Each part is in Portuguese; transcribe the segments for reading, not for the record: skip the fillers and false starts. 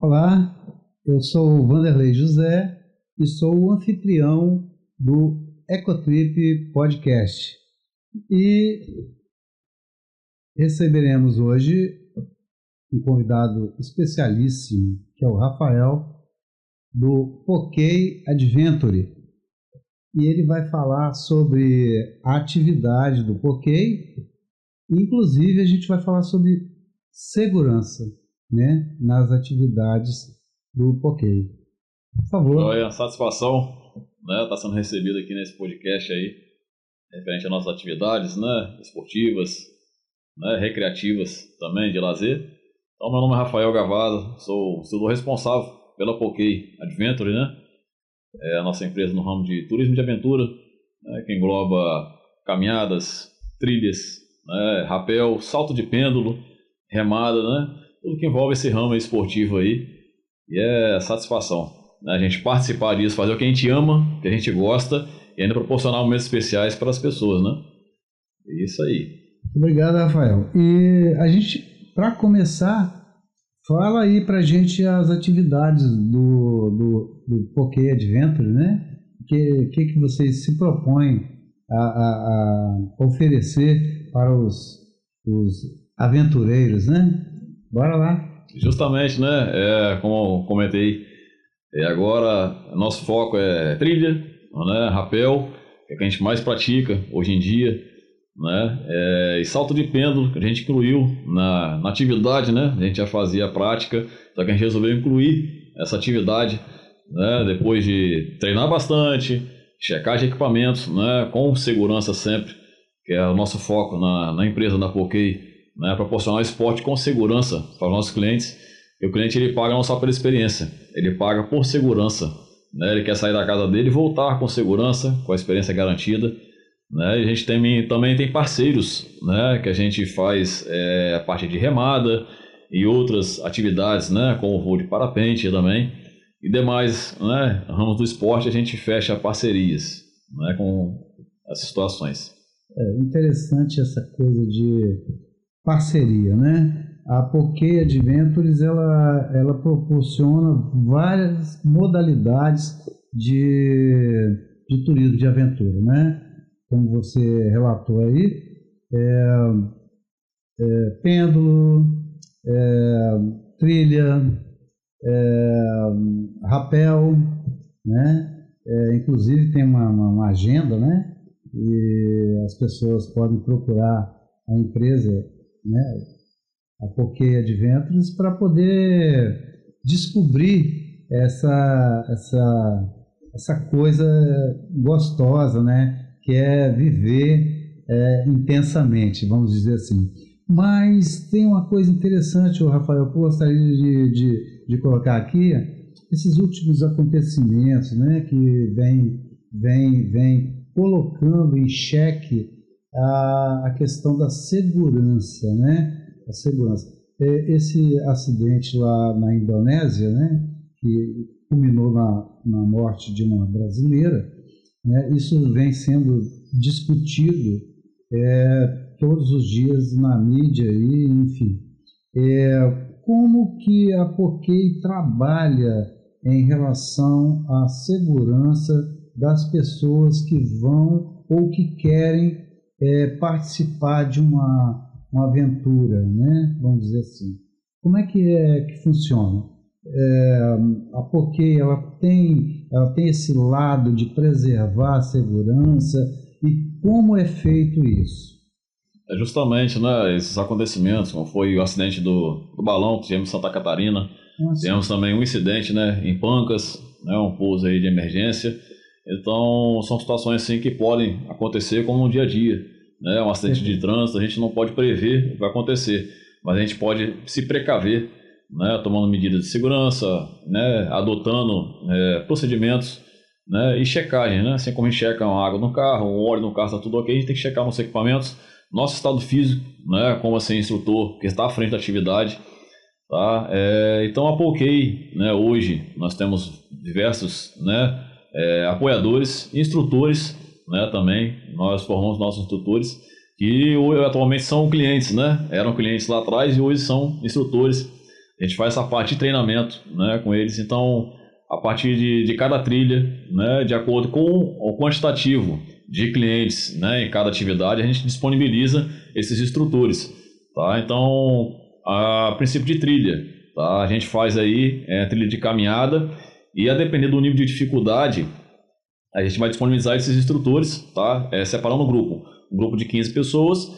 Olá, eu sou o Vanderlei José e sou o anfitrião do Ecotrip Podcast. E receberemos hoje um convidado especialíssimo, que é o Rafael, do Poké Adventure. E ele vai falar sobre a atividade do Poké. Inclusive, a gente vai falar sobre segurança, né, nas atividades do Poké. Por favor. Joia, satisfação, né, tá sendo recebido aqui nesse podcast aí, referente às nossas atividades, né, esportivas, né, recreativas também, de lazer. Então, meu nome é Rafael Gavada, sou o responsável pela Poké Adventure, né, é a nossa empresa no ramo de turismo de aventura, né, que engloba caminhadas, trilhas, né, rapel, salto de pêndulo, remada, né, tudo que envolve esse ramo esportivo aí, e é satisfação, né, a gente participar disso, fazer o que a gente ama, que a gente gosta, e ainda proporcionar momentos especiais para as pessoas, né? É isso aí. Obrigado, Rafael. E a gente, para começar, fala aí para a gente as atividades do Poké Adventure, né? Que vocês se propõem a oferecer para os aventureiros, né? Bora lá. Justamente, né? Como eu comentei, agora nosso foco é trilha, né? Rapel, que é o que a gente mais pratica hoje em dia, né? E salto de pêndulo, que a gente incluiu na atividade, né? A gente já fazia a prática, só que a gente resolveu incluir essa atividade, né? Depois de treinar bastante, checar de equipamentos, né? Com segurança sempre, que é o nosso foco na empresa da Poké, né? Proporcionar esporte com segurança para os nossos clientes. E o cliente ele paga não só pela experiência, ele paga por segurança, né? Ele quer sair da casa dele e voltar com segurança, com a experiência garantida, né? E a gente também tem parceiros, né? Que a gente faz a parte de remada e outras atividades, né? Como o voo de parapente também e demais, né? Ramos do esporte a gente fecha parcerias, né? Com essas situações. É interessante essa coisa de parceria, né? A Poké Adventures ela proporciona várias modalidades de turismo de aventura, né? Como você relatou aí, pêndulo, trilha, rapel, né? Inclusive tem uma agenda, né? E as pessoas podem procurar a empresa, né? A Poké Adventures, para poder descobrir essa coisa gostosa, né? Que é viver intensamente, vamos dizer assim. Mas tem uma coisa interessante, Rafael, que eu gostaria de colocar aqui, esses últimos acontecimentos, né? Que vem colocando em xeque a questão da segurança, né? A segurança. Esse acidente lá na Indonésia, né, que culminou na morte de uma brasileira, né, isso vem sendo discutido todos os dias na mídia, e, enfim. Como que a Poké trabalha em relação à segurança das pessoas que vão ou que querem participar de uma aventura, né? Vamos dizer assim. Como é que funciona? A Poké ela tem esse lado de preservar a segurança, e como é feito isso? Justamente, né, esses acontecimentos, como foi o acidente do balão que tivemos em Santa Catarina, tivemos também um incidente, né, em Pancas, né, um pouso aí de emergência. Então, são situações assim que podem acontecer como no dia a dia, né, um acidente de trânsito, a gente não pode prever o que vai acontecer, mas a gente pode se precaver, né, tomando medidas de segurança, né, adotando procedimentos, né, e checagem, né, assim como a gente checa uma água no carro, um óleo no carro, está tudo ok, a gente tem que checar nossos equipamentos, nosso estado físico, né, como assim instrutor que está à frente da atividade, tá? Então a Poké, né, hoje nós temos diversos, né, apoiadores, instrutores, né, também nós formamos nossos instrutores que hoje, atualmente são clientes, né, eram clientes lá atrás e hoje são instrutores, A gente faz essa parte de treinamento, né, com eles. Então, a partir de cada trilha, né, de acordo com o quantitativo de clientes, né, em cada atividade, a gente disponibiliza esses instrutores. Tá? Então, a princípio de trilha, tá? A gente faz aí trilha de caminhada e, a depender do nível de dificuldade, a gente vai disponibilizar esses instrutores, tá? Separando o grupo. Um grupo de 15 pessoas,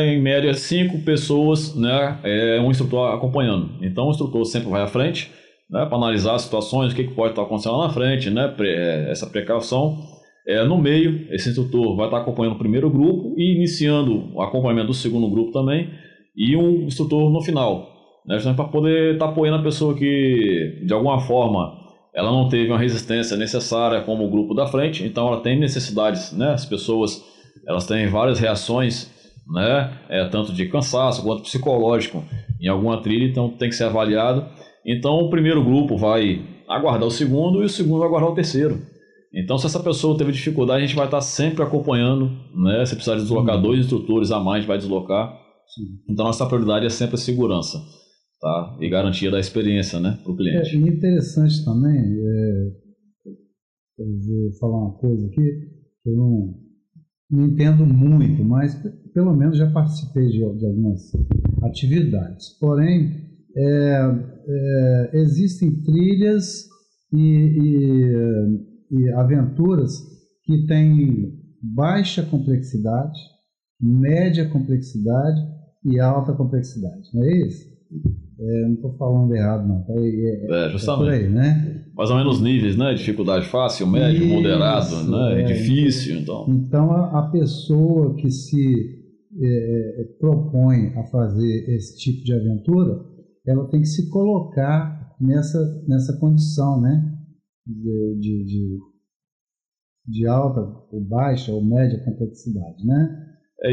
em média 5 pessoas, né? Um instrutor acompanhando. Então, o instrutor sempre vai à frente, né? Para analisar as situações, o que pode estar acontecendo lá na frente, né? Essa precaução. No meio, esse instrutor vai estar acompanhando o primeiro grupo e iniciando o acompanhamento do segundo grupo também, e um instrutor no final, né? Para poder estar apoiando a pessoa que, de alguma forma, ela não teve uma resistência necessária como o grupo da frente, então ela tem necessidades, né? As pessoas, elas têm várias reações, né? Tanto de cansaço quanto psicológico em alguma trilha, então tem que ser avaliado. Então o primeiro grupo vai aguardar o segundo e o segundo vai aguardar o terceiro. Então, se essa pessoa teve dificuldade, a gente vai estar sempre acompanhando, né? Se precisar deslocar 2 instrutores a mais, a gente vai deslocar. Sim. Então, nossa prioridade é sempre a segurança, tá? E garantia da experiência, né, para o cliente. E interessante também, eu vou falar uma coisa aqui, que eu não entendo muito, mas pelo menos já participei de algumas atividades. Porém, existem trilhas e aventuras que têm baixa complexidade, média complexidade e alta complexidade, não é isso? Não estou falando errado, não. Justamente. Por aí, né? Mais ou menos níveis, né? Dificuldade fácil, médio, isso, moderado, né? Difícil. Então a pessoa que se propõe a fazer esse tipo de aventura, ela tem que se colocar nessa condição, né? De alta ou baixa ou média complexidade, né?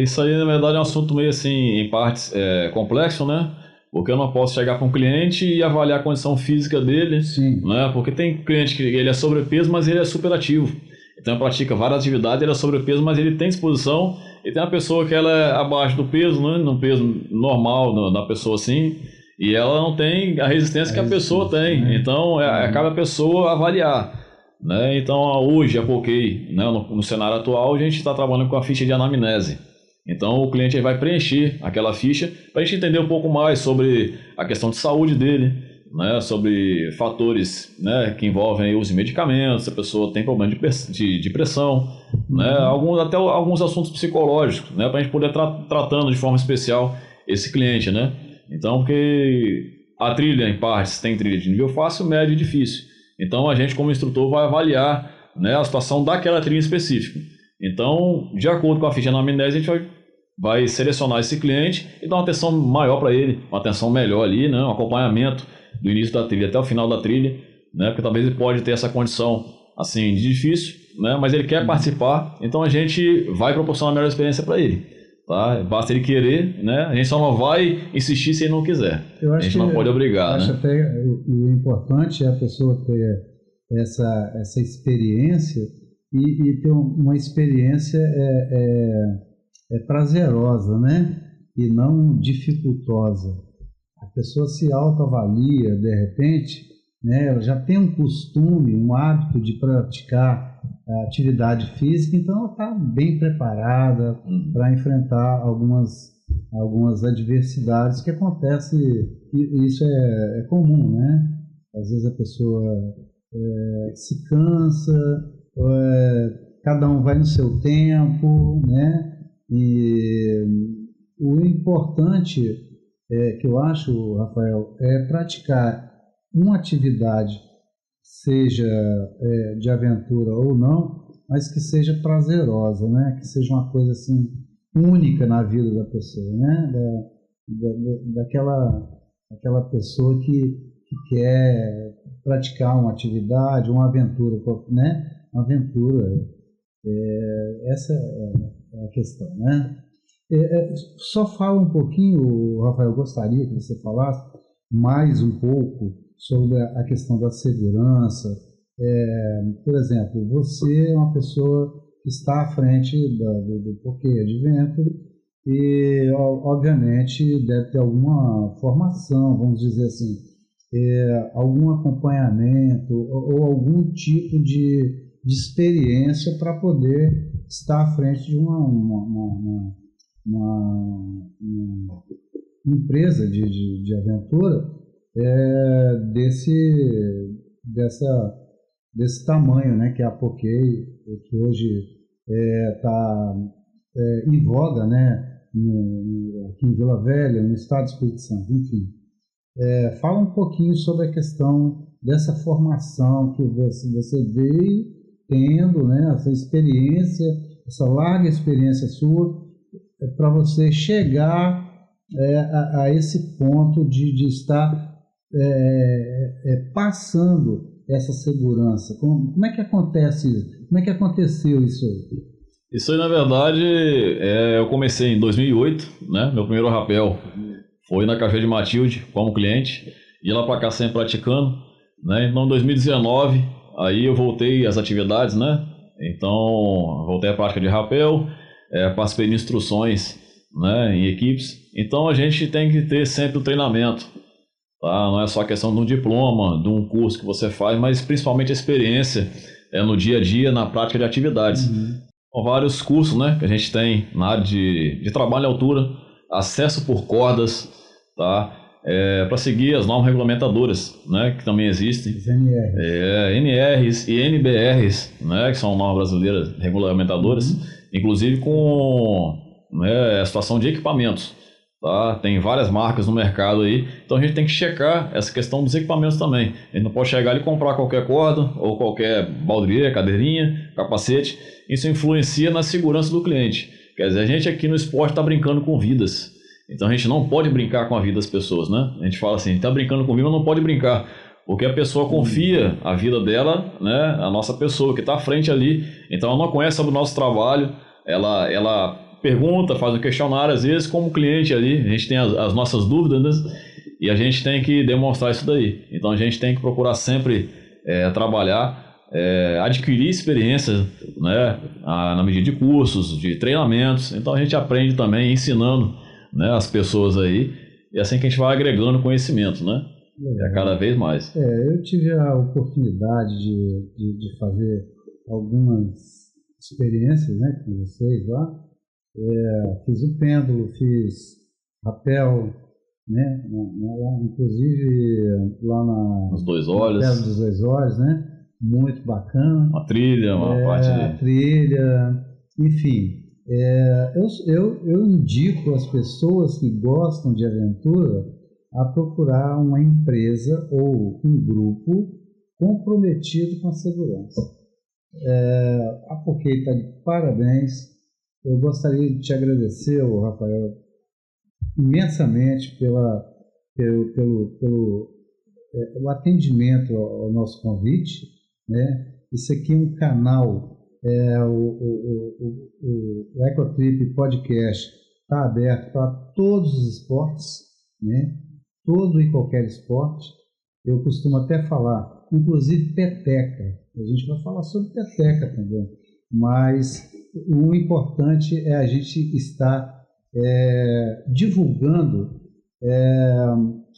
Isso aí, na verdade, é um assunto meio assim, em partes complexo, né? Porque eu não posso chegar para um cliente e avaliar a condição física dele. Sim. Né? Porque tem cliente que ele é sobrepeso, mas ele é superativo. Então ele pratica várias atividades, ele é sobrepeso, mas ele tem disposição. E tem uma pessoa que ela é abaixo do peso, né? No peso normal da pessoa assim, e ela não tem a resistência que a pessoa tem. Né? Então cabe a pessoa avaliar. Né? Então hoje, a Poké, né? no cenário atual, a gente está trabalhando com a ficha de anamnese. Então o cliente vai preencher aquela ficha para a gente entender um pouco mais sobre a questão de saúde dele, né? Sobre fatores, né? Que envolvem o uso de medicamentos, se a pessoa tem problema de pressão, né? Até alguns assuntos psicológicos, né? Para a gente poder tratando de forma especial esse cliente, né? Então, porque a trilha em partes tem trilha de nível fácil, médio e difícil. Então a gente como instrutor vai avaliar, né, a situação daquela trilha específica. Então, de acordo com a ficha de anamnese, a gente vai selecionar esse cliente e dar uma atenção maior para ele, uma atenção melhor ali, né? Um acompanhamento do início da trilha até o final da trilha, né? Porque talvez ele pode ter essa condição assim de difícil, né? Mas ele quer participar, então a gente vai proporcionar a melhor experiência para ele, tá? Basta ele querer, né? A gente só não vai insistir se ele não quiser. A gente não pode obrigar, acho, né? Até o importante é a pessoa ter essa experiência e ter uma experiência prazerosa, né? E não dificultosa. A pessoa se autoavalia, de repente, né? Ela já tem um costume, um hábito de praticar a atividade física, então ela está bem preparada para enfrentar algumas adversidades que acontecem, e isso é comum, né? Às vezes a pessoa se cansa, cada um vai no seu tempo, né? E o importante que eu acho, Rafael, é praticar uma atividade, seja de aventura ou não, mas que seja prazerosa, né? Que seja uma coisa assim única na vida da pessoa, né? Daquela pessoa que quer praticar uma atividade, uma aventura, né? Uma aventura. Essa é a questão, né? Só fala um pouquinho, Rafael, eu gostaria que você falasse mais um pouco sobre a questão da segurança. Por exemplo, você é uma pessoa que está à frente do Poké Adventure e, obviamente, deve ter alguma formação, vamos dizer assim, algum acompanhamento ou algum tipo de experiência para poder estar à frente de uma empresa de aventura desse tamanho, né, que é a Poké, que hoje está em voga, né, aqui em Vila Velha, no estado do Espírito Santo, enfim. Fala um pouquinho sobre a questão dessa formação que você veio tendo, né, essa experiência, essa larga experiência sua, para você chegar a esse ponto de estar passando essa segurança. Como é que acontece isso? Como é que aconteceu isso aí? Isso aí, na verdade, eu comecei em 2008, né? Meu primeiro rapel foi na Cachoeira de Matilde como cliente, e lá para cá sempre praticando, né? Então, em 2019, aí eu voltei às atividades, né? Então, voltei à prática de rapel, participei de instruções, né, em equipes. Então, a gente tem que ter sempre o treinamento, tá? Não é só questão de um diploma, de um curso que você faz, mas principalmente a experiência no dia a dia, na prática de atividades. São vários cursos, né, que a gente tem na área de trabalho em altura, acesso por cordas, tá? Para seguir as normas regulamentadoras, né, que também existem. Os NRs. NRs e NBRs, né, que são normas brasileiras regulamentadoras, inclusive com, né, a situação de equipamentos. Tá? Tem várias marcas no mercado aí, então a gente tem que checar essa questão dos equipamentos também. A gente não pode chegar ali e comprar qualquer corda ou qualquer baldrier, cadeirinha, capacete. Isso influencia na segurança do cliente. Quer dizer, a gente aqui no esporte está brincando com vidas. Então a gente não pode brincar com a vida das pessoas, né? A gente fala assim, está brincando com vida, mas não pode brincar, porque a pessoa confia a vida dela, né, a nossa pessoa que está à frente ali. Então ela não conhece sobre o nosso trabalho, ela pergunta, faz um questionário, às vezes como cliente ali, a gente tem as nossas dúvidas, né? E a gente tem que demonstrar isso daí. Então a gente tem que procurar sempre trabalhar, adquirir experiência, né, na medida de cursos, de treinamentos. Então a gente aprende também ensinando, né, as pessoas aí, e assim que a gente vai agregando conhecimento, né? Cada vez mais. Eu tive a oportunidade de fazer algumas experiências, né, com vocês lá. Fiz o pêndulo, fiz rapel, né, inclusive lá nos Dois Olhos. Na dos Dois Olhos, né? Muito bacana. Uma trilha, uma parte de... A trilha, enfim. Eu indico as pessoas que gostam de aventura a procurar uma empresa ou um grupo comprometido com a segurança. A Poké está de parabéns. Eu gostaria de te agradecer, Rafael, imensamente pelo atendimento ao nosso convite, né? Isso aqui é um canal, o Ecotrip Podcast está aberto para todos os esportes, né? Todo e qualquer esporte. Eu costumo até falar, inclusive peteca. A gente vai falar sobre peteca também, mas o importante é a gente estar divulgando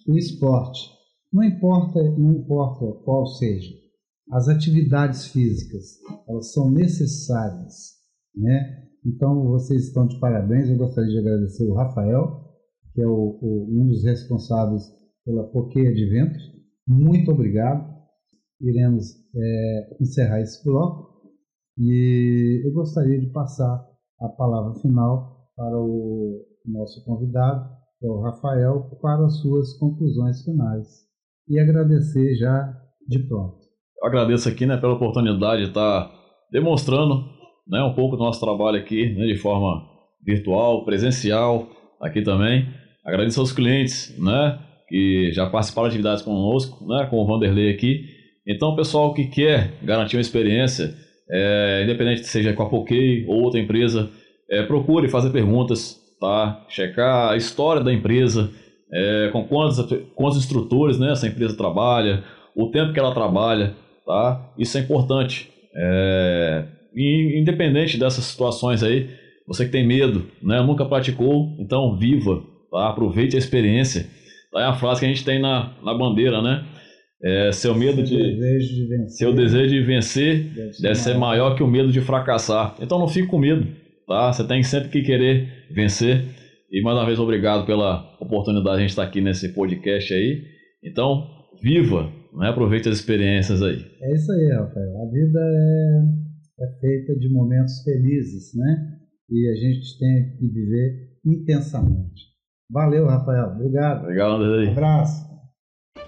o esporte. Não importa qual seja. As atividades físicas, elas são necessárias, né? Então, vocês estão de parabéns. Eu gostaria de agradecer o Rafael, que é um dos responsáveis pela Poké Adventures. Muito obrigado. Iremos encerrar esse bloco. E eu gostaria de passar a palavra final para o nosso convidado, que é o Rafael, para as suas conclusões finais. E agradecer já de pronto. Eu agradeço aqui, né, pela oportunidade de estar demonstrando, né, um pouco do nosso trabalho aqui, né, de forma virtual, presencial, aqui também. Agradeço aos clientes, né, que já participaram de atividades conosco, né, com o Vanderlei aqui. Então, o pessoal que quer garantir uma experiência, independente seja com a Poké ou outra empresa, procure fazer perguntas, tá? Checar a história da empresa, com quantos instrutores, né, essa empresa trabalha, o tempo que ela trabalha, tá? Isso é importante. E independente dessas situações aí, Você que tem medo, né? Nunca praticou, então viva, tá? Aproveite a experiência. É a frase que a gente tem na bandeira, né? Seu desejo de vencer deve ser maior que o medo de fracassar. Então não fique com medo, tá? Você tem sempre que querer vencer. E mais uma vez, obrigado pela oportunidade de a gente estar aqui nesse podcast aí. Então, viva, né? Aproveite as experiências aí. É isso aí, Rafael. A vida é feita de momentos felizes, né? E a gente tem que viver intensamente. Valeu, Rafael. Obrigado. Obrigado, André. Um abraço.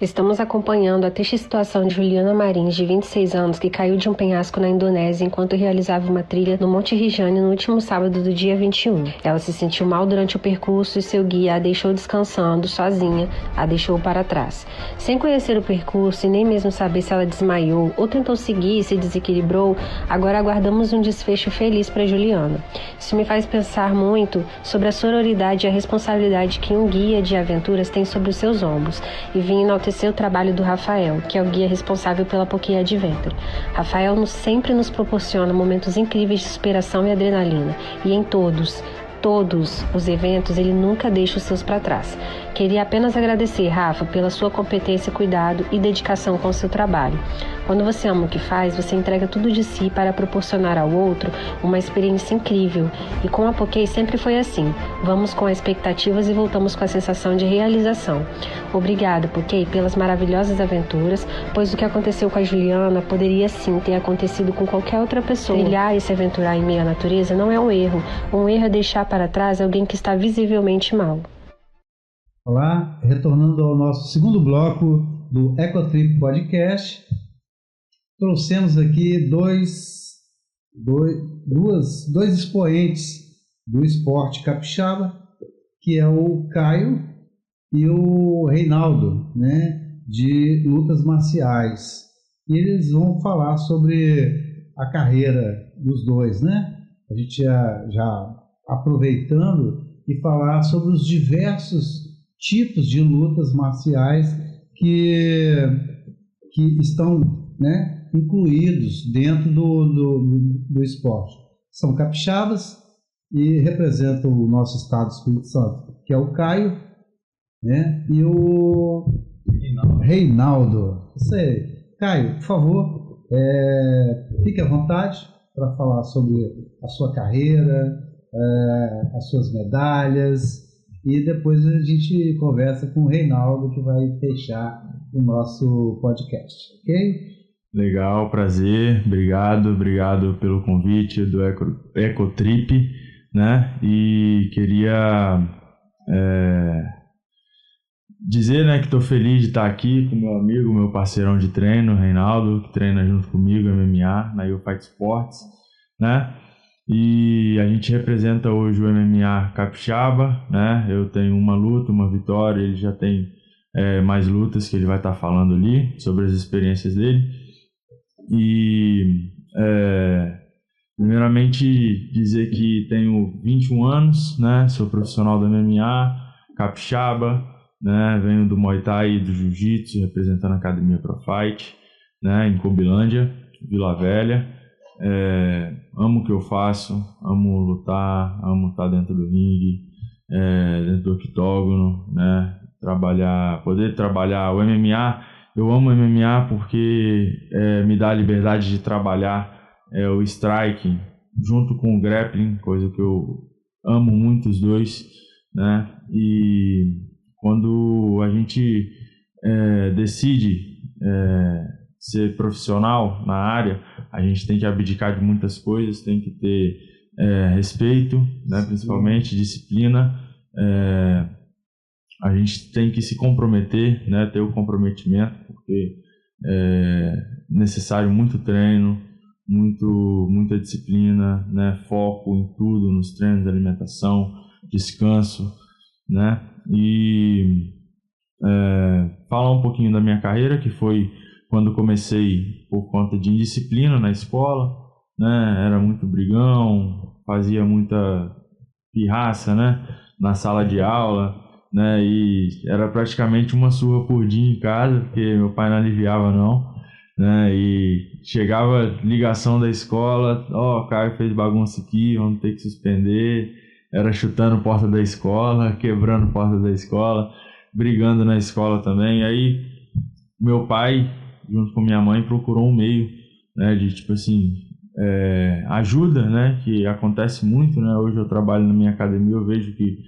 Estamos acompanhando a triste situação de Juliana Marins, de 26 anos, que caiu de um penhasco na Indonésia enquanto realizava uma trilha no Monte Rinjani no último sábado do dia 21. Ela se sentiu mal durante o percurso e seu guia a deixou descansando, sozinha, a deixou para trás. Sem conhecer o percurso e nem mesmo saber se ela desmaiou ou tentou seguir e se desequilibrou, agora aguardamos um desfecho feliz para Juliana. Isso me faz pensar muito sobre a sororidade e a responsabilidade que um guia de aventuras tem sobre os seus ombros, e vim enaltecer o trabalho do Rafael, que é o guia responsável pela Poké Adventure. Rafael sempre nos proporciona momentos incríveis de superação e adrenalina, e em todos os eventos ele nunca deixa os seus para trás. Queria apenas agradecer, Rafa, pela sua competência, cuidado e dedicação com o seu trabalho. Quando você ama o que faz, você entrega tudo de si para proporcionar ao outro uma experiência incrível. E com a Poké sempre foi assim. Vamos com expectativas e voltamos com a sensação de realização. Obrigada, Poké, pelas maravilhosas aventuras, pois o que aconteceu com a Juliana poderia sim ter acontecido com qualquer outra pessoa. Trilhar e se aventurar em meio à natureza não é um erro. Um erro é deixar para trás alguém que está visivelmente mal. Olá, retornando ao nosso segundo bloco do Ecotrip Podcast, trouxemos aqui dois expoentes do esporte capixaba, que é o Caio e o Reinaldo, né, de lutas marciais. E eles vão falar sobre a carreira dos dois, né? A gente já aproveitando e falar sobre os diversos tipos de lutas marciais que estão, né, incluídos dentro do esporte. São capixabas e representam o nosso estado do Espírito Santo, que é o Caio, né, e o Reinaldo. Isso aí. Caio, por favor, fique à vontade para falar sobre a sua carreira, as suas medalhas, e depois a gente conversa com o Reinaldo, que vai fechar o nosso podcast, ok? Legal, prazer, obrigado pelo convite do Ecotrip, né? E queria dizer, né, que estou feliz de estar aqui com meu amigo, meu parceirão de treino, Reinaldo, que treina junto comigo, MMA, na You Fight Sports, né? E a gente representa hoje o MMA capixaba, né? Eu tenho uma luta, uma vitória, ele já tem mais lutas que ele vai estar falando ali sobre as experiências dele. E primeiramente dizer que tenho 21 anos, né? Sou profissional do MMA capixaba, né? Venho do Muay Thai e do Jiu-Jitsu, representando a Academia Pro Fight, né? Em Cobilândia, Vila Velha. Amo o que eu faço, amo lutar, amo estar dentro do ringue, dentro do octógono, né? Poder trabalhar o MMA. Eu amo o MMA porque me dá a liberdade de trabalhar o striking junto com o grappling, coisa que eu amo muito os dois, né? E quando a gente decide ser profissional na área, a gente tem que abdicar de muitas coisas, tem que ter respeito, né? Principalmente disciplina. A gente tem que se comprometer, né? Ter o comprometimento, porque é necessário muito treino, muita disciplina, né? Foco em tudo, nos treinos, alimentação, descanso, né? E falar um pouquinho da minha carreira, que foi quando comecei por conta de indisciplina na escola, né? Era muito brigão, fazia muita pirraça, né? Na sala de aula, né? E era praticamente uma surra por dia em casa, porque meu pai não aliviava não, né? E chegava ligação da escola, o Caio fez bagunça aqui, vamos ter que suspender. Era chutando porta da escola, quebrando porta da escola, brigando na escola também. Aí meu pai, junto com minha mãe, procurou um meio, né, de tipo assim, ajuda, né, que acontece muito, né? Hoje eu trabalho na minha academia, eu vejo que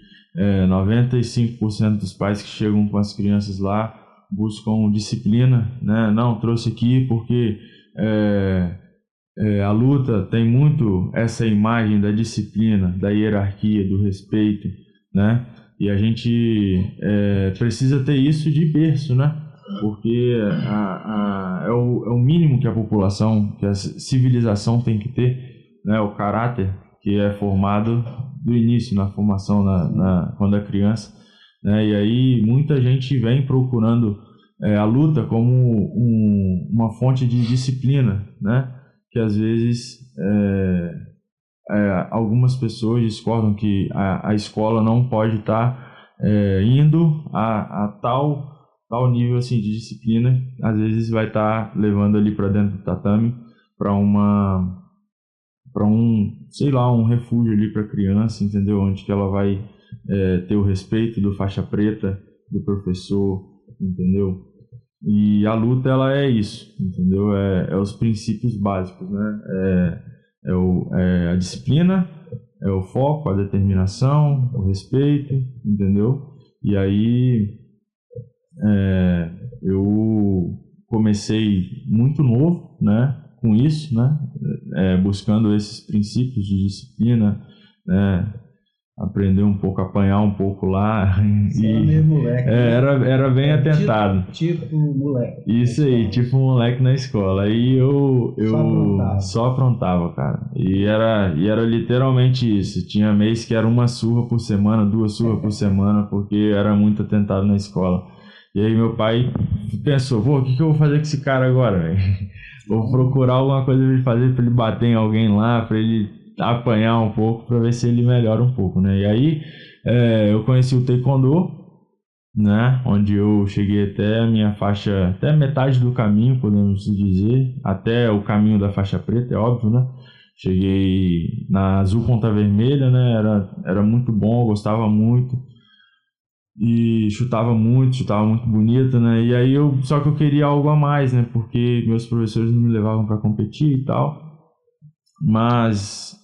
95% dos pais que chegam com as crianças lá buscam disciplina, né? Não, trouxe aqui porque a luta tem muito essa imagem da disciplina, da hierarquia, do respeito, né? E a gente precisa ter isso de berço, né? Porque é o mínimo que a população, que a civilização tem que ter, né? O caráter que é formado do início, na formação, quando é criança, né? E aí muita gente vem procurando a luta como uma fonte de disciplina, né? Que às vezes algumas pessoas discordam que a escola não pode estar indo a tal nível assim de disciplina, às vezes vai estar levando ali para dentro do tatame para sei lá, um refúgio ali para a criança, entendeu? Onde que ela vai ter o respeito do faixa preta, do professor, entendeu? E a luta, ela é isso, entendeu? É os princípios básicos, né? A disciplina, é o foco, a determinação, o respeito, entendeu? E aí eu comecei muito novo, né? Com isso, né? Buscando esses princípios de disciplina, né? Aprender um pouco, apanhar um pouco lá. Você era meio moleque. Era bem atentado. Tipo moleque. Isso aí, tipo moleque na escola. Aí eu só aprontava, cara. E era literalmente isso. Tinha mês que era uma surra por semana, 2 surras por semana, porque era muito atentado na escola. E aí meu pai pensou, o que eu vou fazer com esse cara agora, velho? Vou procurar alguma coisa pra ele fazer, pra ele bater em alguém lá, pra ele apanhar um pouco, pra ver se ele melhora um pouco, né? E aí eu conheci o Taekwondo, né? Onde eu cheguei até a minha faixa, até metade do caminho, podemos dizer, até o caminho da faixa preta, é óbvio, né? Cheguei na azul ponta vermelha, né? Era muito bom, eu gostava muito. E chutava muito bonito, né? E aí só que eu queria algo a mais, né? Porque meus professores não me levavam para competir e tal. Mas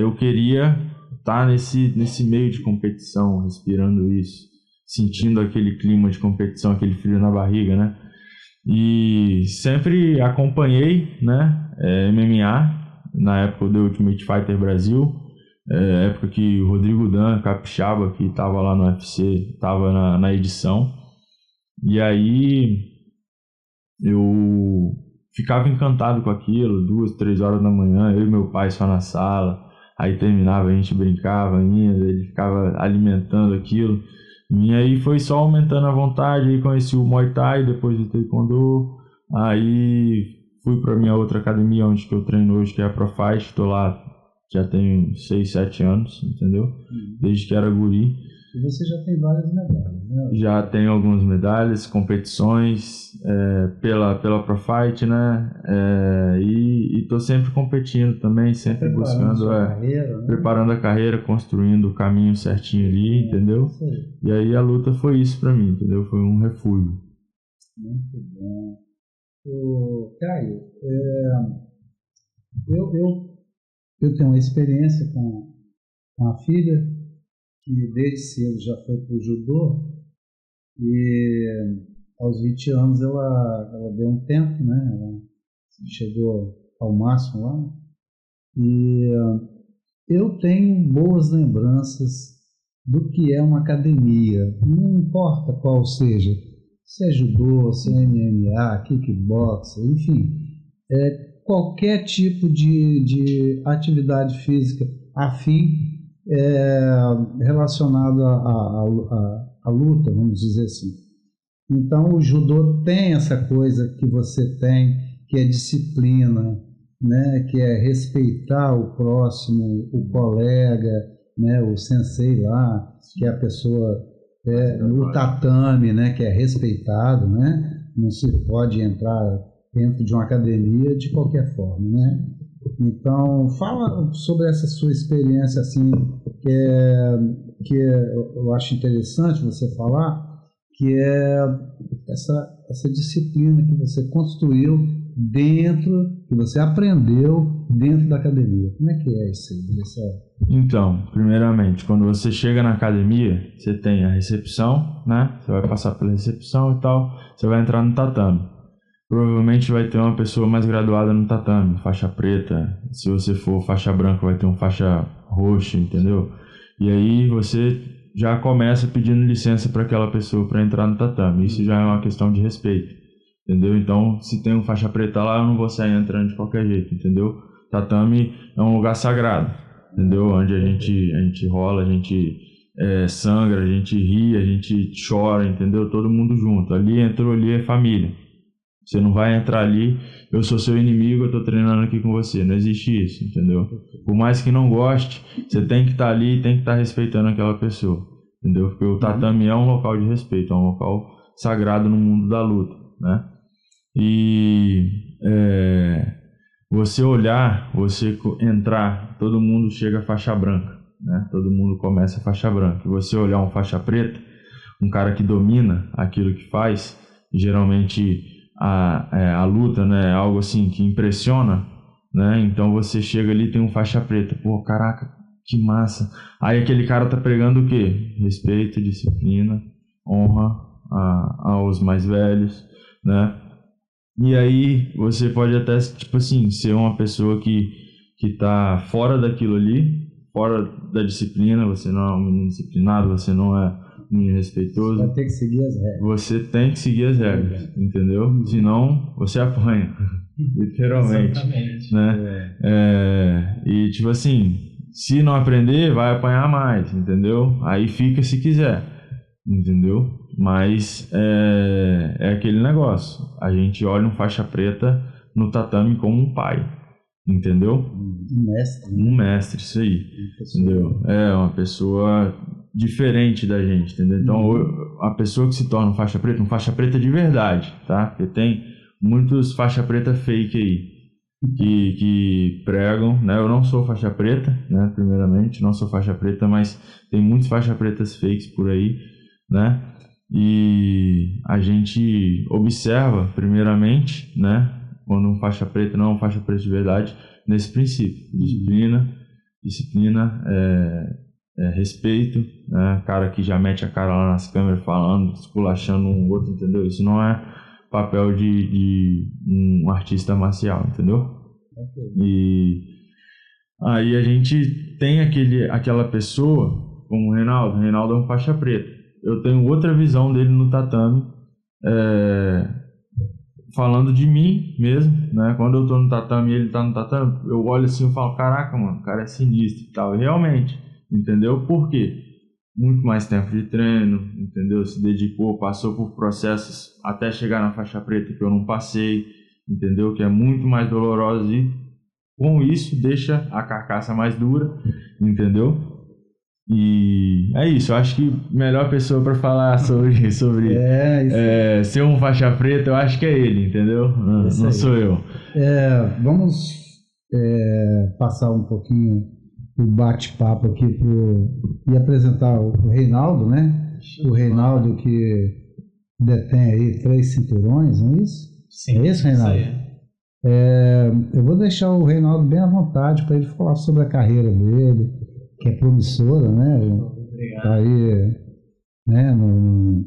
eu queria estar nesse meio de competição, respirando isso, sentindo aquele clima de competição, aquele frio na barriga, né? E sempre acompanhei, né? MMA na época do Ultimate Fighter Brasil. Época que o Rodrigo Dan, capixaba, que estava lá no UFC, estava na edição. E aí eu ficava encantado com aquilo, 2, 3 horas da manhã, eu e meu pai só na sala. Aí terminava, a gente brincava ainda, ele ficava alimentando aquilo. E aí foi só aumentando a vontade, aí conheci o Muay Thai, depois o Taekwondo. Aí fui para minha outra academia, onde que eu treino hoje, que é a ProFight, estou lá. Já tenho 6, 7 anos, entendeu? Desde que era guri. E você já tem várias medalhas, né? Já tenho algumas medalhas, competições pela ProFight, né? E tô sempre competindo também, sempre buscando... carreira, né? Preparando a carreira, construindo o caminho certinho ali, entendeu? Isso aí. E aí a luta foi isso pra mim, entendeu? Foi um refúgio. Muito bom. Caio, eu tenho uma experiência com a filha que desde cedo já foi para o judô e aos 20 anos ela deu um tempo, né? Ela chegou ao máximo lá e eu tenho boas lembranças do que é uma academia, não importa qual seja, se é judô, se é MMA, kickboxing, enfim, qualquer tipo de atividade física afim relacionada à luta, vamos dizer assim. Então, o judô tem essa coisa que você tem, que é disciplina, né? Que é respeitar o próximo, o colega, né? O sensei lá, que é a pessoa no tatame, né? Que é respeitado, né? Não se pode entrar dentro de uma academia de qualquer forma, né? Então, fala sobre essa sua experiência, assim, que eu acho interessante você falar, que é essa disciplina que você construiu que você aprendeu dentro da academia. Como é que é isso aí? Então, primeiramente, quando você chega na academia, você tem a recepção, né? Você vai passar pela recepção e tal, você vai entrar no tatame. Provavelmente vai ter uma pessoa mais graduada no tatame, faixa preta. Se você for faixa branca, vai ter um faixa roxa, entendeu? E aí você já começa pedindo licença para aquela pessoa para entrar no tatame. Isso já é uma questão de respeito, entendeu? Então, se tem um faixa preta lá, eu não vou sair entrando de qualquer jeito, entendeu? Tatame é um lugar sagrado, entendeu? Onde a gente rola, a gente sangra, a gente ri, a gente chora, entendeu? Todo mundo junto. Ali entrou, ali é família. Você não vai entrar ali, eu sou seu inimigo, eu tô treinando aqui com você. Não existe isso, entendeu? Por mais que não goste, você tem que estar ali e tem que estar respeitando aquela pessoa, entendeu? Porque o tatame é um local de respeito, é um local sagrado no mundo da luta, né? E você olhar, você entrar, todo mundo chega faixa branca, né? Todo mundo começa faixa branca. E você olhar um faixa preta, um cara que domina aquilo que faz, geralmente a luta, né, é algo assim que impressiona, né? Então você chega ali, tem um faixa preta, pô, caraca, que massa. Aí aquele cara tá pregando o quê? Respeito, disciplina, honra aos mais velhos, né? E aí você pode até, tipo assim, ser uma pessoa que tá fora daquilo ali, fora da disciplina, você não é um menino disciplinado, você não é respeitoso. Você vai ter que seguir as regras. Você tem que seguir as regras, entendeu? Senão, você apanha, literalmente. Exatamente. Né? E tipo assim, se não aprender, vai apanhar mais, entendeu? Aí fica se quiser, entendeu? Mas é aquele negócio. A gente olha um faixa preta no tatame como um pai, entendeu? Um mestre. Um mestre, isso aí, entendeu? É uma pessoa diferente da gente, entendeu? Então, a pessoa que se torna um faixa preta de verdade, tá? Porque tem muitos faixa preta fake aí, que pregam, né? Eu não sou faixa preta, né? Primeiramente, não sou faixa preta, mas tem muitos faixa pretas fakes por aí, né? E a gente observa, primeiramente, né? Quando um faixa preta não é um faixa preta de verdade, nesse princípio, disciplina, respeito, né? Cara que já mete a cara lá nas câmeras falando, esculachando um outro, entendeu? Isso não é papel de um artista marcial, entendeu? E aí a gente tem aquela pessoa, como o Reinaldo é um faixa preta. Eu tenho outra visão dele no tatame, falando de mim mesmo, né? Quando eu tô no tatame e ele tá no tatame, eu olho assim e falo, caraca, mano, o cara é sinistro e tal. E realmente, entendeu? Por quê? Muito mais tempo de treino, entendeu? Se dedicou, passou por processos até chegar na faixa preta que eu não passei, entendeu? Que é muito mais doloroso e com isso deixa a carcaça mais dura, entendeu? E é isso, eu acho que a melhor pessoa para falar sobre ser um faixa preta, eu acho que é ele, entendeu? Não sou eu. Vamos passar um pouquinho o bate-papo aqui e apresentar o Reinaldo, né? O Reinaldo que detém aí 3 cinturões, não é isso? Sim, é isso, Reinaldo? Isso aí. Eu vou deixar o Reinaldo bem à vontade para ele falar sobre a carreira dele, que é promissora, né? Obrigado. Tá aí, né,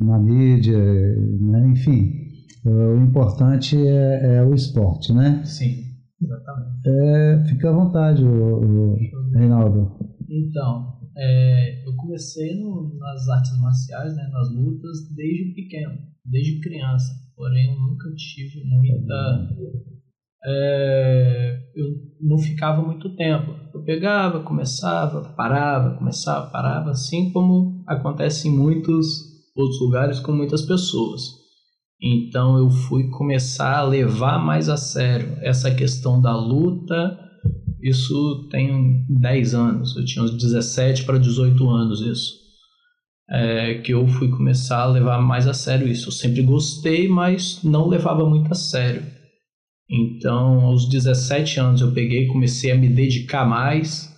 na mídia, né? Enfim, o importante é o esporte, né? Sim, exatamente. Fica à vontade, Reinaldo. Então, eu comecei nas artes marciais, né, nas lutas, desde pequeno, desde criança. Porém, eu nunca tive muita... eu não ficava muito tempo. Eu pegava, começava, parava, começava, parava, assim como acontece em muitos outros lugares com muitas pessoas. Então eu fui começar a levar mais a sério essa questão da luta. Isso tem 10 anos, eu tinha uns 17 para 18 anos isso. Que eu fui começar a levar mais a sério isso. Eu sempre gostei, mas não levava muito a sério. Então, aos 17 anos eu comecei a me dedicar mais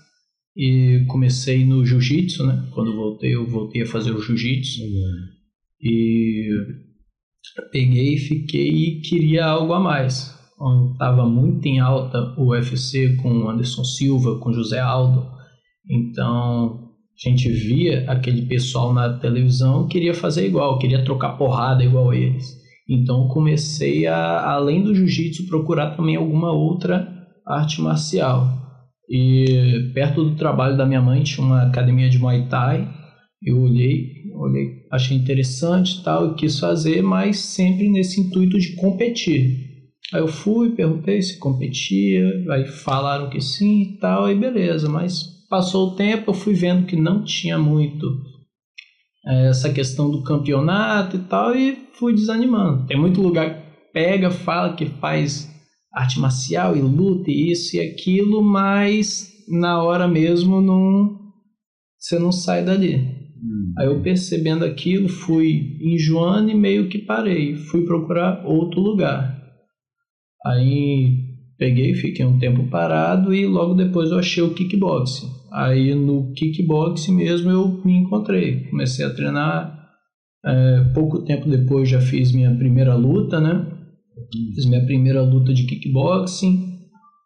e comecei no jiu-jitsu, né? Quando eu voltei a fazer o jiu-jitsu. E fiquei e queria algo a mais. Estava muito em alta o UFC com o Anderson Silva, com José Aldo. Então, a gente via aquele pessoal na televisão, queria fazer igual, queria trocar porrada igual a eles. Então, comecei a, além do jiu-jitsu, procurar também alguma outra arte marcial. E perto do trabalho da minha mãe tinha uma academia de Muay Thai. Eu olhei, achei interessante e tal, e quis fazer, mas sempre nesse intuito de competir. Aí eu fui, perguntei se competia, aí falaram que sim e tal, aí beleza. Mas passou o tempo, eu fui vendo que não tinha muito essa questão do campeonato e tal, e fui desanimando. Tem muito lugar que pega, fala que faz arte marcial e luta e isso e aquilo, mas na hora mesmo você não sai dali. Aí eu percebendo aquilo, fui enjoando e meio que parei, fui procurar outro lugar. Aí fiquei um tempo parado e logo depois eu achei o kickboxing. Aí no kickboxing mesmo eu me encontrei, comecei a treinar. Pouco tempo depois já fiz minha primeira luta, né? Fiz minha primeira luta de kickboxing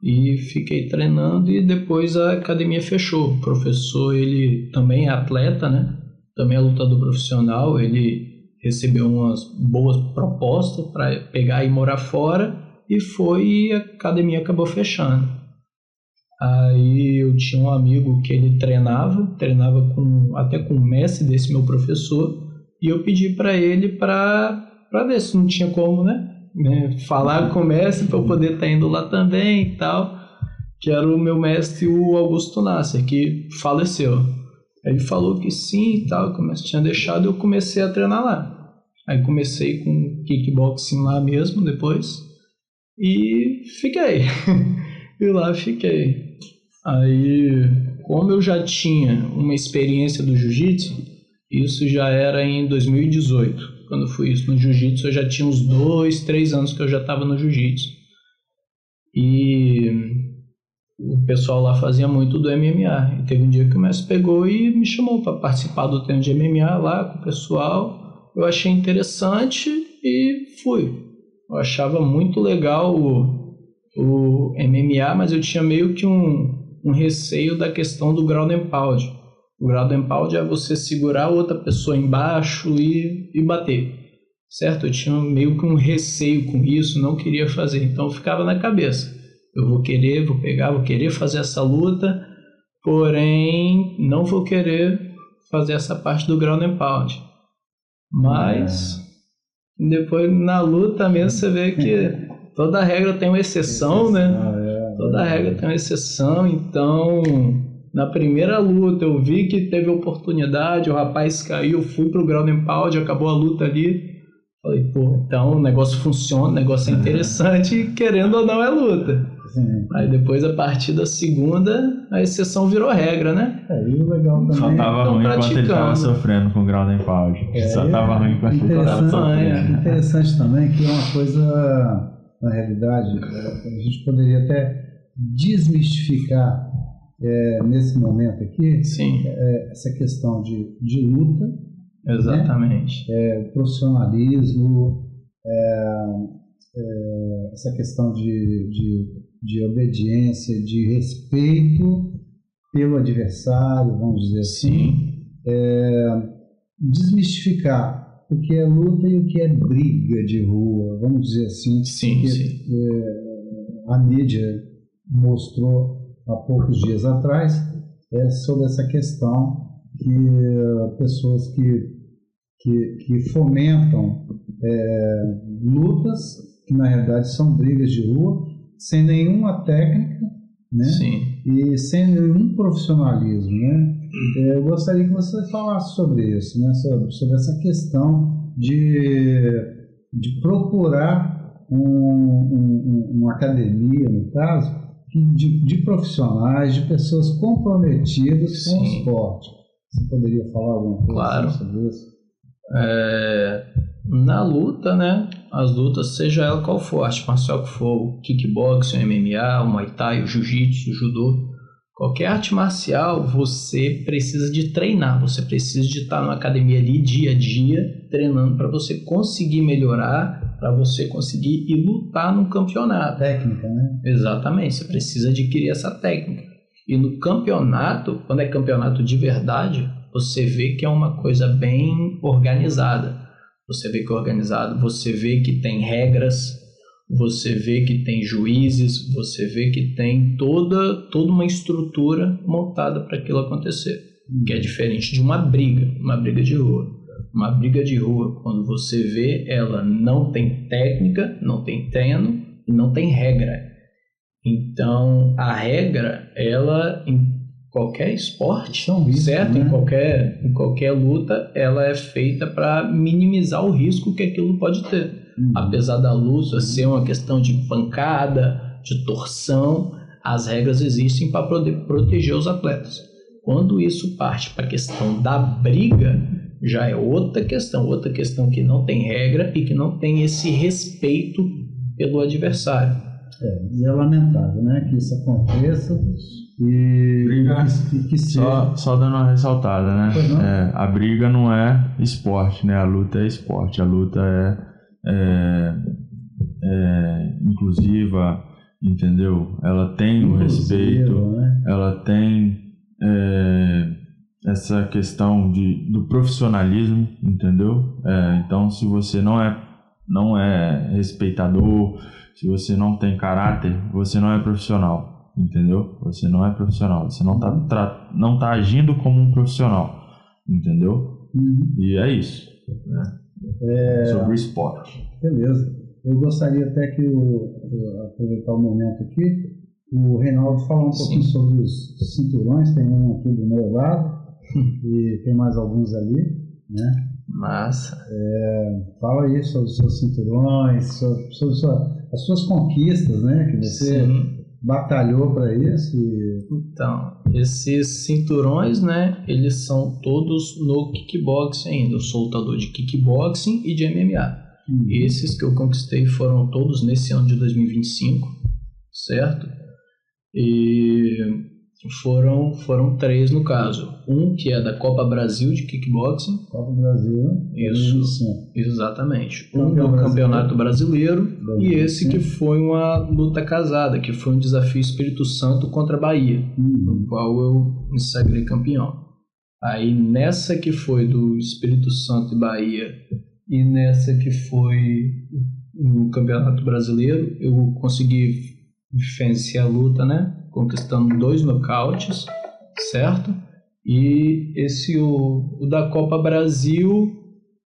e fiquei treinando, e depois a academia fechou. O professor, ele também é atleta, né? Também é lutador profissional, ele recebeu umas boas propostas para pegar e morar fora, e a academia acabou fechando. Aí eu tinha um amigo que ele treinava até com o mestre desse meu professor, e eu pedi para ele para ver se não tinha como, né? Falar com o mestre para eu poder estar indo lá também e tal, que era o meu mestre, o Augusto Nasser, que faleceu. Aí ele falou que sim e tal, que o mestre tinha deixado, e eu comecei a treinar lá. Aí comecei com kickboxing lá mesmo depois, e fiquei. E lá fiquei. Aí, como eu já tinha uma experiência do jiu-jitsu, isso já era em 2018. Quando eu fui isso no jiu-jitsu, eu já tinha uns 2, 3 anos que eu já estava no jiu-jitsu. E o pessoal lá fazia muito do MMA. E teve um dia que o mestre pegou e me chamou para participar do treino de MMA lá com o pessoal. Eu achei interessante e fui. Eu achava muito legal o MMA, mas eu tinha meio que um receio da questão do ground and pound. O ground and pound é você segurar outra pessoa embaixo e bater, certo? Eu tinha meio que um receio com isso, não queria fazer. Então eu ficava na cabeça, eu vou querer fazer essa luta, porém não vou querer fazer essa parte do ground and pound. Mas depois na luta mesmo você vê que toda regra tem uma exceção, né? Toda regra tem uma exceção. Então, na primeira luta eu vi que teve oportunidade, o rapaz caiu, fui pro ground and pound, acabou a luta ali. Falei, pô, então o negócio funciona, o negócio é interessante, e querendo ou não é luta. Sim. Aí depois, a partir da segunda, a exceção virou regra, né? E o legal também... Só tava ruim enquanto ele tava sofrendo com o ground and pound. Só tava ruim enquanto ele tava sofrendo. Interessante também que é uma coisa, na realidade, a gente poderia até desmistificar nesse momento aqui. Sim. Essa questão de luta. Exatamente. Né? Profissionalismo, essa questão de obediência, de respeito pelo adversário, vamos dizer assim. Desmistificar o que é luta e o que é briga de rua, vamos dizer assim. Sim, sim. A mídia mostrou há poucos dias atrás sobre essa questão que pessoas que fomentam lutas que na realidade são brigas de rua, sem nenhuma técnica, né? Sim. E sem nenhum profissionalismo, né? Eu gostaria que você falasse sobre isso, né? Sobre essa questão de procurar uma academia, no caso, de profissionais, de pessoas comprometidas com o esporte. Você poderia falar alguma coisa sobre isso? Na luta, né? As lutas, seja ela qual for, arte marcial que for, o kickboxing, o MMA, o muay thai, o jiu-jitsu, o judô, qualquer arte marcial, você precisa de treinar, você precisa de estar numa academia ali dia a dia, treinando para você conseguir melhorar, para você conseguir ir lutar num campeonato. Técnica, né? Exatamente, você precisa adquirir essa técnica. E no campeonato, quando é campeonato de verdade, você vê que é uma coisa bem organizada. Você vê que é organizado, você vê que tem regras, você vê que tem juízes, você vê que tem toda uma estrutura montada para aquilo acontecer. Que é diferente de uma briga de rua. Uma briga de rua, quando você vê, ela não tem técnica, não tem treino e não tem regra. Então, a regra, ela em qualquer esporte, certo? Né? Em qualquer luta, ela é feita para minimizar o risco que aquilo pode ter. Apesar da luta ser uma questão de pancada, de torção, as regras existem para poder proteger os atletas. Quando isso parte para a questão da briga, já é outra questão que não tem regra e que não tem esse respeito pelo adversário. E é lamentável, né, que isso aconteça. Briga, só dando uma ressaltada, né? A briga não é esporte, né? A luta é esporte. A luta é inclusiva, entendeu? Ela tem o respeito, né? Ela tem essa questão do profissionalismo, entendeu? Então, se você não é respeitador, se você não tem caráter, você não é profissional. Entendeu? Você não é profissional, você não tá agindo como um profissional, entendeu? E é isso, né? Sobre o esporte. Beleza. Eu gostaria até que aproveitar o momento aqui, o Reinaldo falar um pouquinho sobre os cinturões. Tem um aqui do meu lado e tem mais alguns ali, né? Massa. Fala aí sobre os seus cinturões, sobre as suas conquistas, né? Que você batalhou para isso? Então, esses cinturões, né, eles são todos no kickboxing ainda. Eu sou lutador de kickboxing e de MMA. Esses que eu conquistei foram todos nesse ano de 2025, certo? E foram 3 no caso. Um que é da Copa Brasil de kickboxing. Copa Brasil, né? Isso, exatamente. Um do Campeonato Brasileiro e esse que foi uma luta casada, que foi um desafio Espírito Santo contra a Bahia, no qual eu me sagrei campeão. Aí nessa que foi do Espírito Santo e Bahia e nessa que foi no Campeonato Brasileiro, eu consegui vencer a luta, né? Conquistando 2 nocautes, certo? E o da Copa Brasil,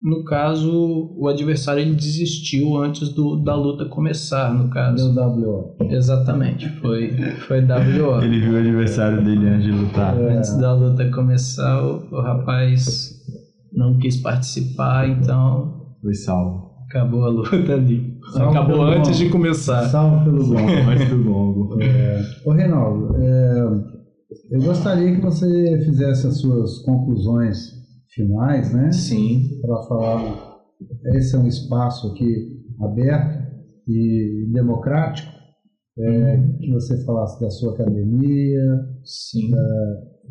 no caso, o adversário ele desistiu antes da luta começar, no caso. Deu WO. Exatamente, foi WO. Ele viu o adversário dele antes de lutar. Antes da luta começar, o rapaz não quis participar, então... Foi salvo. Acabou a luta ali. Salve acabou antes de começar. Salve pelo gongo. Antes do gongo. Ô Reinaldo, eu gostaria que você fizesse as suas conclusões finais, né? Sim. Para falar, esse é um espaço aqui aberto e democrático, que você falasse da sua academia. Sim.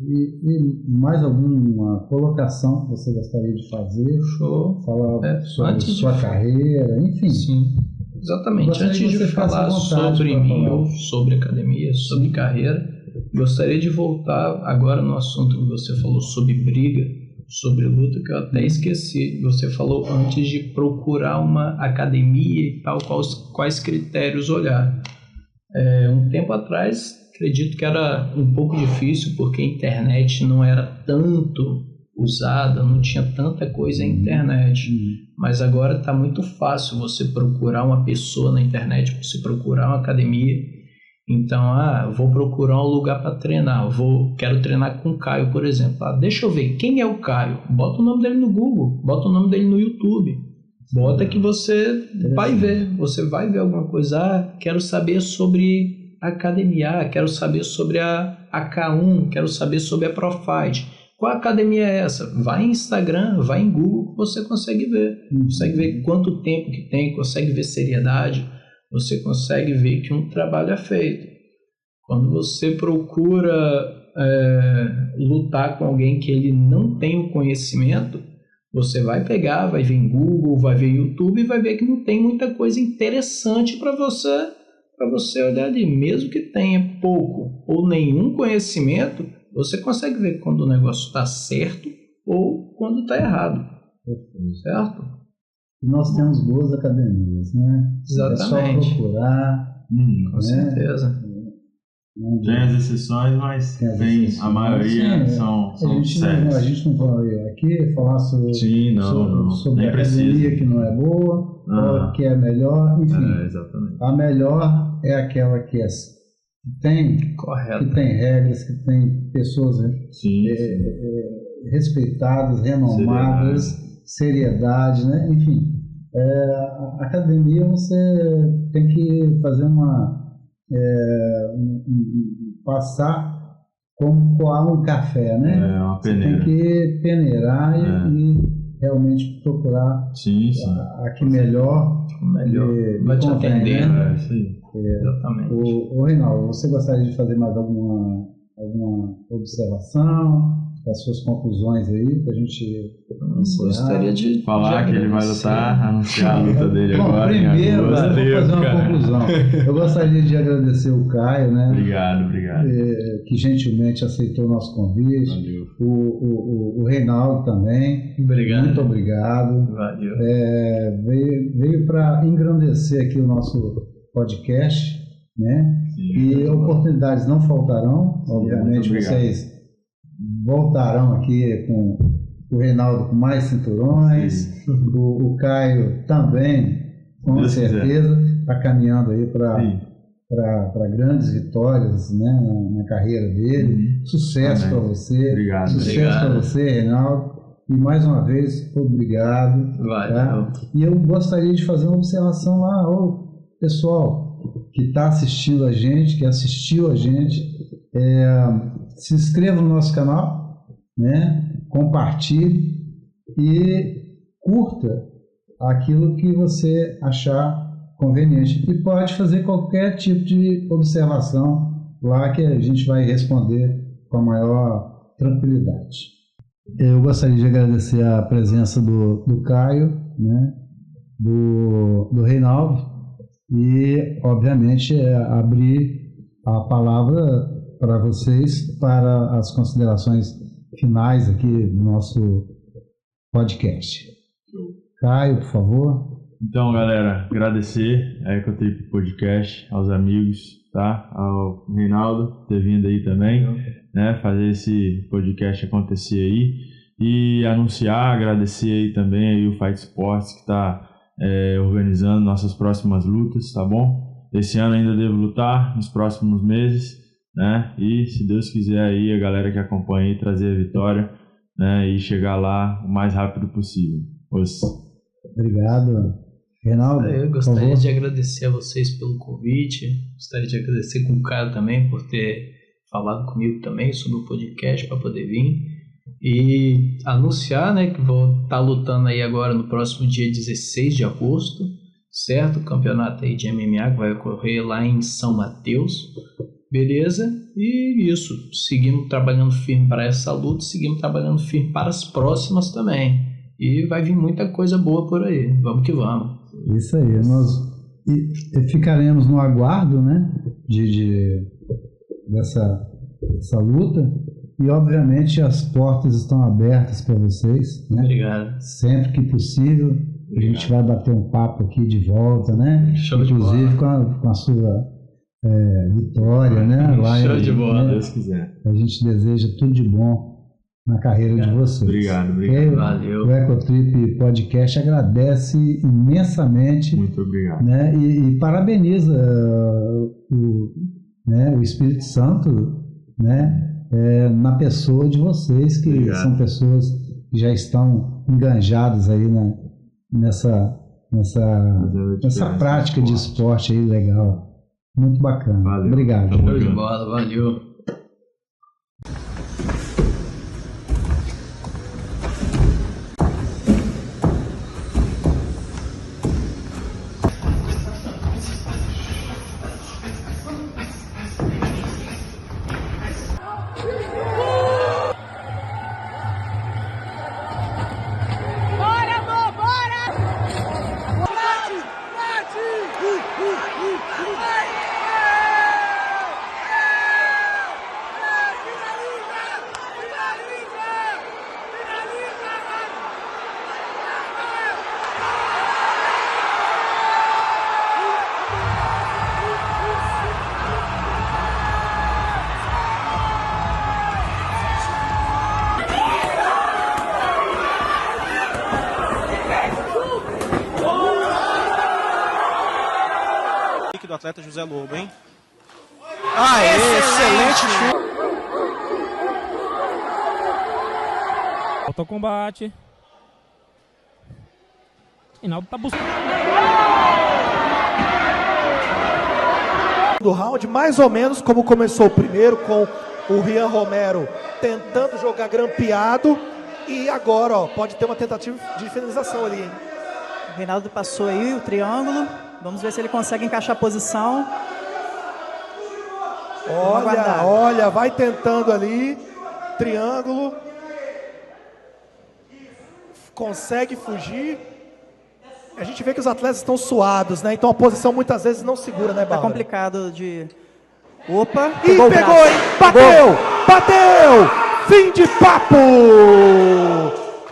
E mais alguma colocação que você gostaria de fazer? Show. Falar sobre sua carreira, enfim. Sim, exatamente. Antes de falar sobre mim ou sobre academia, sobre carreira, gostaria de voltar agora no assunto que você falou sobre briga, sobre luta, que eu até esqueci. Você falou antes de procurar uma academia e tal, quais critérios olhar. Um tempo atrás, acredito que era um pouco difícil, porque a internet não era tanto usada, não tinha tanta coisa na internet. Mas agora está muito fácil você procurar uma pessoa na internet, você procurar uma academia. Então, vou procurar um lugar para treinar. Quero treinar com o Caio, por exemplo. Deixa eu ver, quem é o Caio? Bota o nome dele no Google, bota o nome dele no YouTube. Bota que você vai ver. Você vai ver alguma coisa. Quero saber sobre academia, quero saber sobre a K1, quero saber sobre a Profight. Qual academia é essa? Vai em Instagram, vai em Google, você consegue ver. Consegue ver quanto tempo que tem, consegue ver seriedade, você consegue ver que um trabalho é feito. Quando você procura lutar com alguém que ele não tem o conhecimento, você vai pegar, vai ver em Google, vai ver YouTube e vai ver que não tem muita coisa interessante para você olhar ali. Mesmo que tenha pouco ou nenhum conhecimento, você consegue ver quando o negócio está certo ou quando está errado. Certo? Nós temos boas academias, né? Exatamente. É só procurar. Com certeza. Tem as exceções, mas tem a maioria são sérias. A gente não vai aqui falar sobre a academia que não é boa, ou que é melhor, enfim. Exatamente. A melhor é aquela que tem regras, que tem pessoas respeitadas, renomadas, seriedade, né? Enfim, a academia você tem que fazer passar como coar um café, né? Uma peneira. Você tem que peneirar e realmente procurar a que melhor vai te atender. Né? Exatamente. O Reinaldo, você gostaria de fazer mais alguma observação, as suas conclusões aí, pra gente gostaria de falar que ele vai lutar, anunciar a luta dele agora. Primeiro, eu vou fazer uma conclusão. Eu gostaria de agradecer o Caio, né? Obrigado. Que gentilmente aceitou o nosso convite. Valeu. O Reinaldo também. Obrigado. Muito obrigado. Valeu. Veio para engrandecer aqui o nosso podcast, né? E oportunidades não faltarão. Obviamente, vocês voltarão aqui com o Reinaldo com mais cinturões, o Caio também, com Deus certeza, está caminhando aí para grandes vitórias, né, na carreira dele. Sucesso para você. Obrigado. Sucesso para você, Reinaldo. E mais uma vez, obrigado. Tá? E eu gostaria de fazer uma observação lá, pessoal que está assistindo a gente, que assistiu a gente, se inscreva no nosso canal, né? Compartilhe e curta aquilo que você achar conveniente. E pode fazer qualquer tipo de observação lá que a gente vai responder com a maior tranquilidade. Eu gostaria de agradecer a presença do Caio, né? do Reinaldo e, obviamente, abrir a palavra para vocês, para as considerações finais aqui do nosso podcast. Caio, por favor. Então, galera, agradecer a Ecotrip Podcast, aos amigos, tá? Ao Reinaldo ter vindo aí também, né? Fazer esse podcast acontecer aí e anunciar, agradecer aí também aí o Fight Sports que está organizando nossas próximas lutas, tá bom? Esse ano ainda devo lutar, nos próximos meses, né? E se Deus quiser aí a galera que acompanha aí trazer a vitória, né? E chegar lá o mais rápido possível. Obrigado, Reinaldo. Eu gostaria de agradecer a vocês pelo convite, gostaria de agradecer com o Caio também por ter falado comigo também sobre o podcast para poder vir e anunciar, né, que vou estar lutando aí agora no próximo dia 16 de agosto, certo? O campeonato aí de MMA que vai ocorrer lá em São Mateus. Beleza? E isso, seguimos trabalhando firme para essa luta, seguimos trabalhando firme para as próximas também. E vai vir muita coisa boa por aí. Vamos que vamos. Isso aí. Nós ficaremos no aguardo, né, dessa luta. E, obviamente, as portas estão abertas para vocês. Né? Obrigado. Sempre que possível. Obrigado. A gente vai bater um papo aqui de volta, né? Show inclusive de bola. Com a sua vitória, né? Show de bola, né? Deus quiser. A gente deseja tudo de bom na carreira de vocês. Obrigado. Valeu. O Ecotrip Podcast agradece imensamente. Muito obrigado. Né? E parabeniza o Espírito Santo, né? Na pessoa de vocês, que obrigado. São pessoas que já estão enganjadas aí nessa prática de esporte aí legal. Muito bacana. Valeu. Obrigado. Show de bola, valeu. do atleta José Lobo, hein? Excelente chute. Faltou combate. Reinaldo tá buscando. Do round, mais ou menos como começou o primeiro, com o Rian Romero tentando jogar grampeado. E agora, ó, pode ter uma tentativa de finalização ali, hein? O Reinaldo passou aí o triângulo. Vamos ver se ele consegue encaixar a posição. Olha, vai tentando ali. Triângulo. Consegue fugir. A gente vê que os atletas estão suados, né? Então a posição muitas vezes não segura, né, Bárbara? Tá complicado de... Opa! E pegou, hein? Bateu! Fim de papo!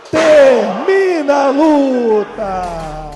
Termina a luta!